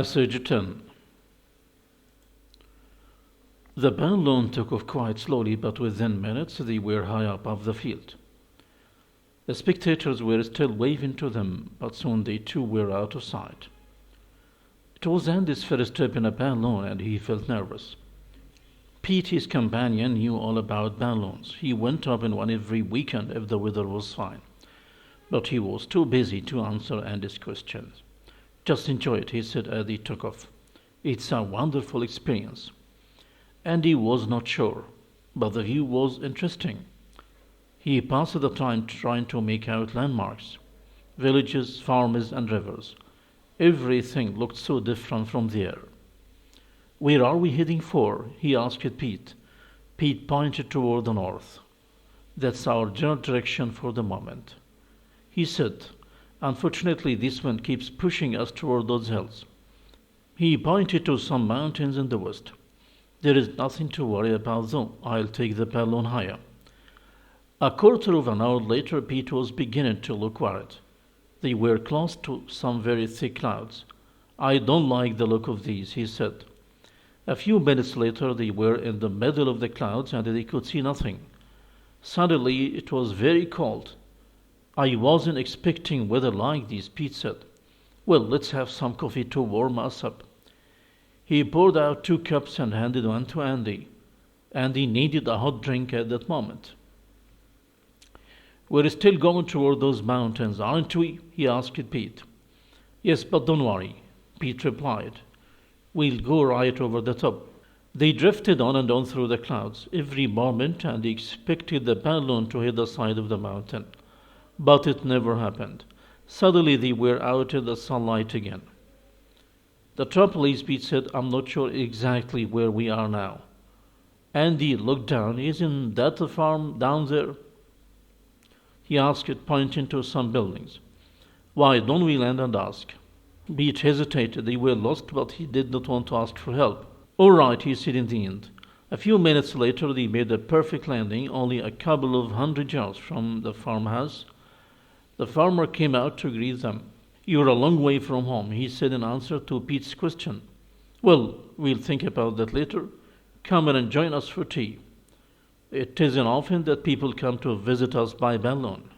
Passage 10. The balloon took off quite slowly, but within minutes they were high up off the field. The spectators were still waving to them, but soon they too were out of sight. It was Andy's first trip in a balloon, and he felt nervous. Pete, his companion, knew all about balloons. He went up in one every weekend if the weather was fine. But he was too busy to answer Andy's questions. Just enjoy it, he said as he took off. It's a wonderful experience. Andy was not sure, but the view was interesting. He passed the time trying to make out landmarks, villages, farms, and rivers. Everything looked so different from there. Where are we heading for? He asked Pete. Pete pointed toward the north. That's our general direction for the moment. He said, unfortunately this wind keeps pushing us toward those hills. He pointed to some mountains in the west. There is nothing to worry about though. I'll take the balloon higher. A quarter of an hour later Pete was beginning to look worried. They were close to some very thick clouds. I don't like the look of these, he said. A few minutes later they were in the middle of the clouds and they could see nothing. Suddenly it was very cold. I wasn't expecting weather like this, Pete said. Well, let's have some coffee to warm us up. He poured out 2 cups and handed one to Andy. Andy needed a hot drink at that moment. We're still going toward those mountains, aren't we? He asked Pete. Yes, but don't worry, Pete replied. We'll go right over the top. They drifted on and on through the clouds. Every moment Andy expected the balloon to hit the side of the mountain. But it never happened. Suddenly they were out in the sunlight again. The trouble is, Pete said, I'm not sure exactly where we are now. Andy looked down. Isn't that the farm down there? He asked, pointing to some buildings. Why don't we land and ask? Pete hesitated. They were lost, but he did not want to ask for help. All right, he said in the end. A few minutes later they made a perfect landing, only a couple of 100 yards from the farmhouse. The farmer came out to greet them. You're a long way from home, he said in answer to Pete's question. Well, we'll think about that later. Come and join us for tea. It isn't often that people come to visit us by balloon.